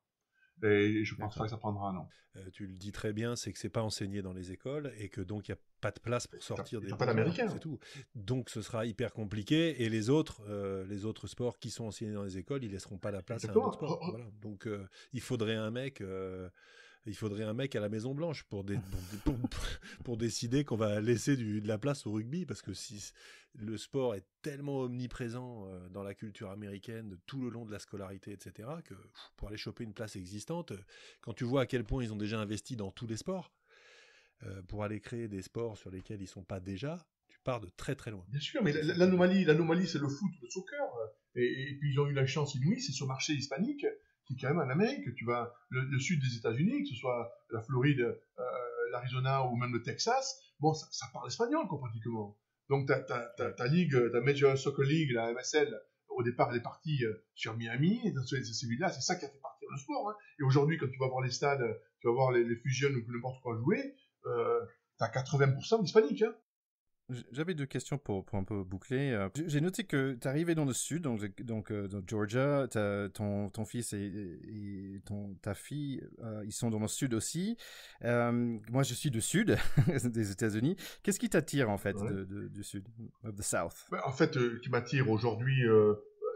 Et je pense pas que ça prendra, non. Tu le dis très bien, c'est que c'est pas enseigné dans les écoles et que donc il n'y a pas de place pour sortir des pas d'américains. C'est tout. Donc ce sera hyper compliqué et les autres sports qui sont enseignés dans les écoles, ils laisseront pas la place à un autre sport. Voilà. Donc il faudrait un mec à la Maison Blanche pour décider qu'on va laisser de la place au rugby, parce que si le sport est tellement omniprésent dans la culture américaine tout le long de la scolarité, etc., que pour aller choper une place existante, quand tu vois à quel point ils ont déjà investi dans tous les sports, pour aller créer des sports sur lesquels ils sont pas déjà, tu pars de très très loin. Bien sûr, mais l'anomalie c'est le foot, le soccer, et puis ils ont eu la chance inouïe, c'est sur le marché hispanique, qui est quand même en Amérique. Tu vas le sud des États-Unis, que ce soit la Floride, l'Arizona ou même le Texas, bon, ça parle espagnol, quoi, pratiquement. Donc ta ligue, ta Major Soccer League, la MSL, au départ elle est partie sur Miami, et dans ces villes-là, c'est ça qui a fait partir le sport. Hein. Et aujourd'hui, quand tu vas voir les stades, tu vas voir les Fusion ou n'importe quoi jouer, t'as 80% d'hispaniques. Hein. J'avais deux questions pour un peu boucler. J'ai noté que tu es arrivé dans le sud, donc dans Georgia, ton fils et ta fille, ils sont dans le sud aussi. Moi, je suis du sud des États-Unis. Qu'est-ce qui t'attire en fait du sud, of the South? En fait, qui m'attire aujourd'hui,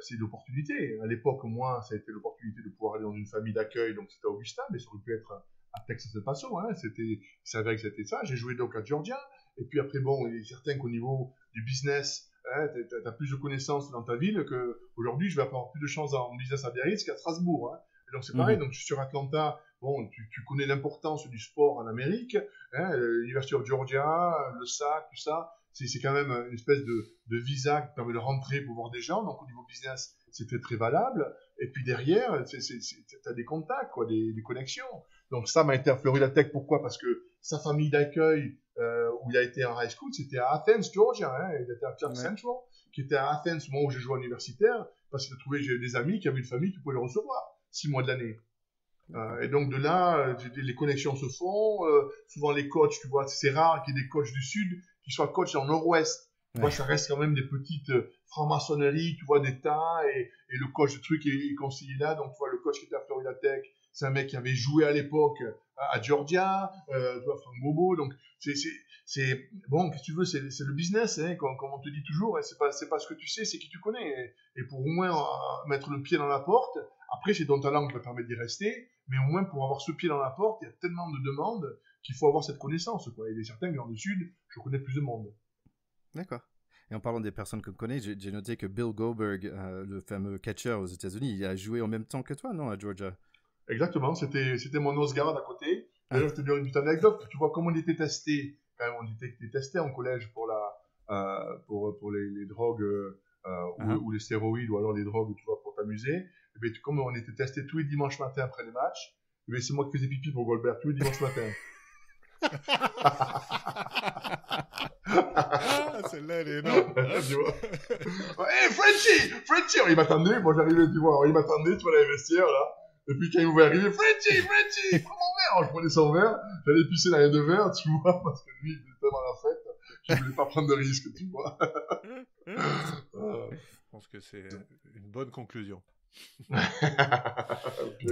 c'est l'opportunité. À l'époque, moi, ça a été l'opportunité de pouvoir aller dans une famille d'accueil, donc c'était à Augusta, mais ça aurait pu être à Texas El Paso. Hein. C'est vrai que c'était ça. J'ai joué donc à Georgia. Et puis après, bon, il est certain qu'au niveau du business, hein, tu as plus de connaissances dans ta ville qu'aujourd'hui, je vais avoir plus de chance en business à Biarritz qu'à Strasbourg. Hein. Et donc c'est pareil, donc je suis sur Atlanta, bon, tu connais l'importance du sport en Amérique, hein, l'University of Georgia, le SAC, tout ça, c'est quand même une espèce de visa qui permet de rentrer pour voir des gens, donc au niveau business, c'était très valable. Et puis derrière, tu as des contacts, quoi, des connexions. Donc ça m'a été à Florida Tech, pourquoi? Parce que sa famille d'accueil, où il a été en high school, c'était à Athens, Georgia. Hein, il était à Clark Central, qui était à Athens, moi où j'ai joué à l'universitaire, parce que j'ai des amis qui avaient une famille qui pouvait le recevoir 6 mois de l'année. Et donc de là, les connexions se font. Souvent les coachs, tu vois, c'est rare qu'il y ait des coachs du sud qui soient coachs dans le nord-ouest. Tu vois, ça reste quand même des petites franc-maçonneries, tu vois, d'État, et le coach du truc est conseiller là. Donc tu vois, le coach qui était à Florida Tech, c'est un mec qui avait joué à l'époque à Georgia, tu vois, Frank Bobo. Donc c'est bon, qu'est-ce que tu veux, c'est le business, hein, comme on te dit toujours. Hein, c'est pas ce que tu sais, c'est qui tu connais. Et pour au moins mettre le pied dans la porte, après c'est ton talent qui va permettre d'y rester, mais au moins pour avoir ce pied dans la porte, il y a tellement de demandes qu'il faut avoir cette connaissance, quoi. Il est certain que dans le sud, je connais plus de monde. D'accord. Et en parlant des personnes qu'on connaît, j'ai noté que Bill Goldberg, le fameux catcher aux États-Unis, il a joué en même temps que toi, non, à Georgia? Exactement, c'était mon nose guard à côté. D'ailleurs, je te dis une petite anecdote. Tu vois comment on était testé. Quand même, on était testé en collège pour les drogues ou les stéroïdes ou alors les drogues, tu vois, pour t'amuser. Et bien, comme on était testé tous les dimanches matins après les matchs, et bien, c'est moi qui faisais pipi pour Goldberg tous les dimanches matins. Celle-là, elle est énorme. Tu vois. Hey, Frenchie! Il m'attendait, moi j'arrivais, tu vois, il m'attendait, tu vois, dans les vestiaires, là. Et puis quand il m'ouvrait arriver, Frenchie, prends mon verre! Alors, je prenais son verre, j'allais pisser dans les 2 verres, tu vois, parce que lui, il était tellement à la fête, je voulais pas prendre de risque, tu vois. Je pense que c'est une bonne conclusion. Ok.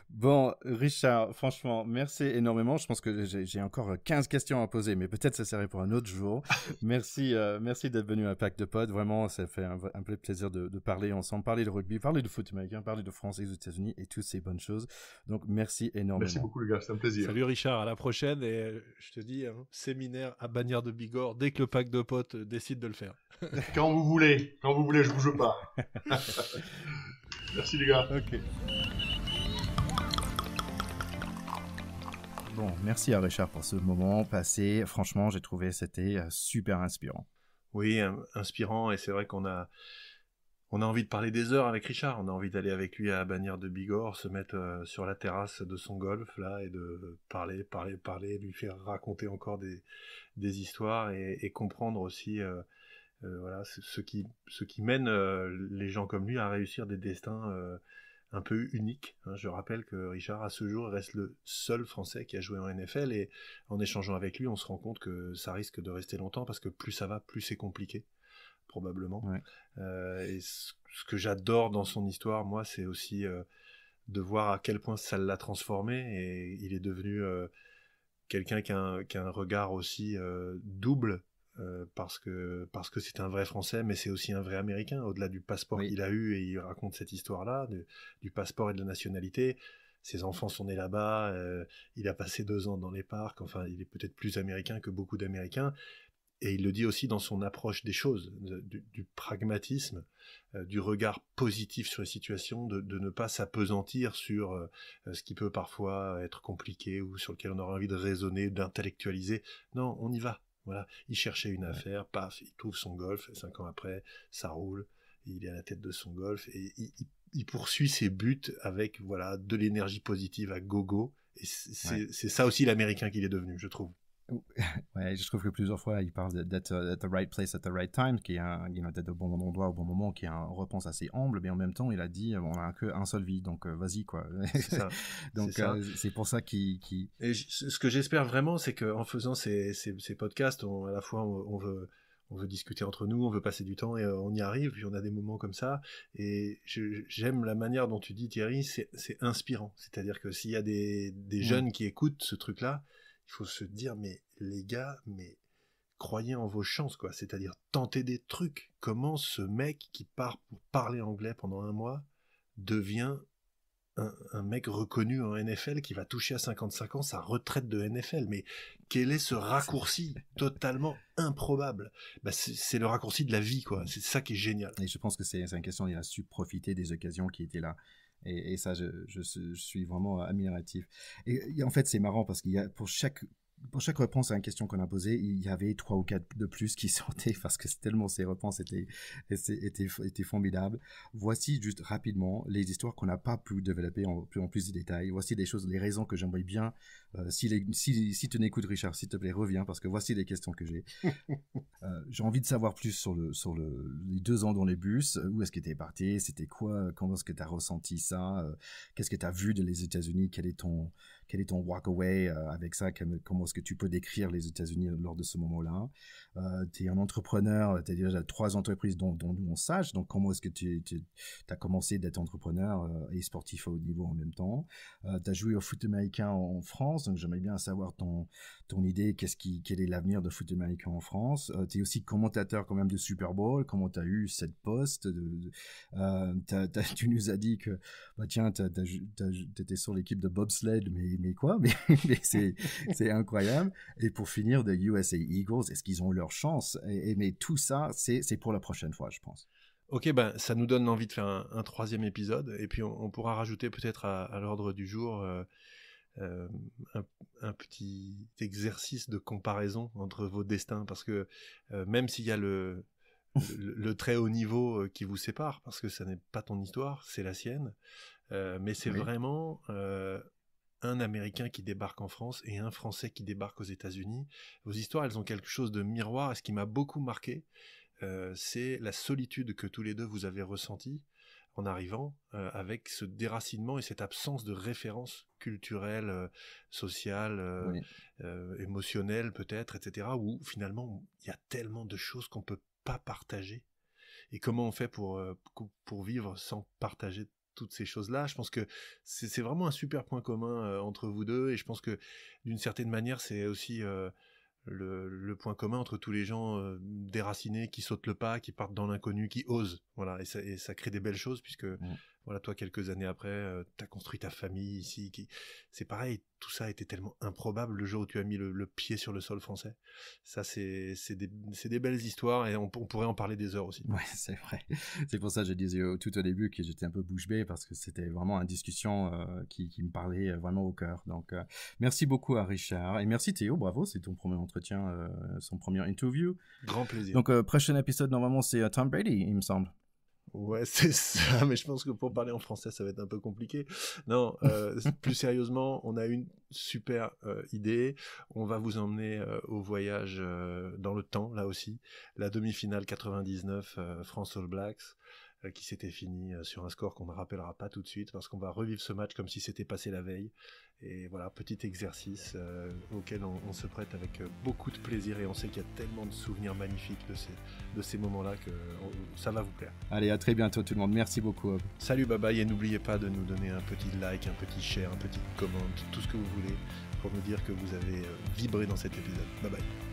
Bon, Richard, franchement, merci énormément. Je pense que j'ai encore 15 questions à poser, mais peut-être ça serait pour un autre jour. Merci, merci d'être venu à Pack de Pod. Vraiment, ça fait un vrai plaisir de parler ensemble, parler de rugby, parler de foot américain, parler de France et des États-Unis et toutes ces bonnes choses. Donc, merci énormément. Merci beaucoup, les gars. C'est un plaisir. Salut Richard, à la prochaine. Et je te dis, séminaire à Bagnères de Bigorre dès que le Pack de potes décide de le faire. Quand vous voulez, je bouge pas. Merci, les gars. Ok. Bon, merci à Richard pour ce moment passé. Franchement, j'ai trouvé c'était super inspirant. Oui, inspirant. Et c'est vrai qu'on a envie de parler des heures avec Richard. On a envie d'aller avec lui à Bagnères de Bigorre, se mettre sur la terrasse de son golf là et de parler, lui faire raconter encore des histoires et comprendre aussi voilà, ce qui mène les gens comme lui à réussir des destins un peu uniques. Hein. Je rappelle que Richard, à ce jour, reste le seul Français qui a joué en NFL, et en échangeant avec lui, on se rend compte que ça risque de rester longtemps, parce que plus ça va, plus c'est compliqué, probablement. Ouais. Et ce que j'adore dans son histoire, moi, c'est aussi de voir à quel point ça l'a transformé, et il est devenu quelqu'un qui a un regard aussi double, parce que c'est un vrai Français, mais c'est aussi un vrai Américain, au-delà du passeport qu'il a eu, et il raconte cette histoire-là, du passeport et de la nationalité. Ses enfants sont nés là-bas, il a passé 2 ans dans les parcs, enfin, il est peut-être plus américain que beaucoup d'Américains, et il le dit aussi dans son approche des choses, du pragmatisme, du regard positif sur les situations, de ne pas s'appesantir sur ce qui peut parfois être compliqué, ou sur lequel on aurait envie de raisonner, d'intellectualiser. Non, on y va. Voilà, il cherchait une affaire, paf, il trouve son golf, et 5 ans après, ça roule, il est à la tête de son golf, et il poursuit ses buts avec, voilà, de l'énergie positive à gogo, et c'est ça aussi l'Américain qu'il est devenu, je trouve. Ouais, je trouve que plusieurs fois, il parle d'être at the right place at the right time, qui est d'être au bon endroit au bon moment, qui est une réponse assez humble, mais en même temps, il a dit, on n'a qu'un seul vie, donc vas-y, quoi. C'est ça. Donc, c'est pour ça qu'il... Et ce que j'espère vraiment, c'est qu'en faisant ces podcasts, à la fois, on veut discuter entre nous, on veut passer du temps, et on y arrive, puis on a des moments comme ça, et j'aime la manière dont tu dis, Thierry, c'est inspirant. C'est-à-dire que s'il y a des jeunes qui écoutent ce truc-là, il faut se dire, mais les gars, mais croyez en vos chances, quoi. C'est-à-dire tentez des trucs. Comment ce mec qui part pour parler anglais pendant 1 mois devient un mec reconnu en NFL, qui va toucher à 55 ans sa retraite de NFL? Mais quel est ce raccourci totalement improbable? C'est le raccourci de la vie, quoi. C'est ça qui est génial. Et je pense que c'est une question, il a su profiter des occasions qui étaient là. Et ça, je suis vraiment admiratif. Et en fait, c'est marrant parce qu'il y a, pour chaque réponse à une question qu'on a posée, il y avait 3 ou 4 de plus qui sortaient, parce que tellement ces réponses étaient formidables. Voici juste rapidement les histoires qu'on n'a pas pu développer en plus de détails. Voici des choses, les raisons que j'aimerais bien. Si tu n'écoutes, Richard, s'il te plaît, reviens, parce que voici les questions que j'ai. J'ai envie de savoir plus sur les 2 ans dans les bus. Où est-ce que tu es parti? C'était quoi? Comment est-ce que tu as ressenti ça? Qu'est-ce que tu as vu les États-Unis? Quel est ton walk-away avec ça? Comment est-ce que tu peux décrire les États-Unis lors de ce moment-là? Tu es un entrepreneur, tu as déjà 3 entreprises dont nous on sache, donc comment est-ce que tu as commencé d'être entrepreneur et sportif à haut niveau en même temps? Tu as joué au foot américain en France, donc j'aimerais bien savoir ton idée, quel est l'avenir de foot américain en France. Tu es aussi commentateur quand même de Super Bowl, comment tu as eu cette poste tu nous as dit que tiens, tu étais sur l'équipe de bobsled, mais quoi? Mais c'est incroyable. Et pour finir, de USA Eagles, est-ce qu'ils ont leur chance? Mais tout ça, c'est pour la prochaine fois, je pense. Ok, ça nous donne envie de faire un 3e épisode, et puis on pourra rajouter peut-être à l'ordre du jour un petit exercice de comparaison entre vos destins, parce que même s'il y a le très haut niveau qui vous sépare, parce que ça n'est pas ton histoire, c'est la sienne, mais c'est vraiment un Américain qui débarque en France et un Français qui débarque aux États-Unis. Vos histoires, elles ont quelque chose de miroir, et ce qui m'a beaucoup marqué, c'est la solitude que tous les deux vous avez ressentie en arrivant, avec ce déracinement et cette absence de référence culturelle, sociale, émotionnelle peut-être, etc., où finalement il y a tellement de choses qu'on peut pas partager. et comment on fait pour vivre sans partager toutes ces choses-là. Je pense que c'est vraiment un super point commun entre vous deux, et je pense que d'une certaine manière, c'est aussi le point commun entre tous les gens déracinés qui sautent le pas, qui partent dans l'inconnu, qui osent. Voilà, et ça crée des belles choses, puisque voilà, toi, quelques années après, tu as construit ta famille ici. C'est pareil, tout ça a été tellement improbable le jour où tu as mis le pied sur le sol français. Ça, c'est des belles histoires, et on pourrait en parler des heures aussi. Ouais, c'est vrai. C'est pour ça que je disais tout au début que j'étais un peu bouche bée, parce que c'était vraiment une discussion qui me parlait vraiment au cœur. Donc, merci beaucoup à Richard. Et merci Théo, bravo, c'est ton premier entretien, son premier interview. Grand plaisir. Donc, prochain épisode, normalement, c'est Tom Brady, il me semble. Ouais, c'est ça, mais je pense que pour parler en français, ça va être un peu compliqué. Non, plus sérieusement, on a une super idée. On va vous emmener au voyage dans le temps, là aussi. La demi-finale 99 France All Blacks, qui s'était finie sur un score qu'on ne rappellera pas tout de suite, parce qu'on va revivre ce match comme si c'était passé la veille. Et voilà, petit exercice auquel on se prête avec beaucoup de plaisir, et on sait qu'il y a tellement de souvenirs magnifiques de ces moments-là que ça va vous plaire. Allez, à très bientôt tout le monde. Merci beaucoup. Salut, bye bye, et n'oubliez pas de nous donner un petit like, un petit share, un petit comment, tout ce que vous voulez pour nous dire que vous avez vibré dans cet épisode. Bye bye.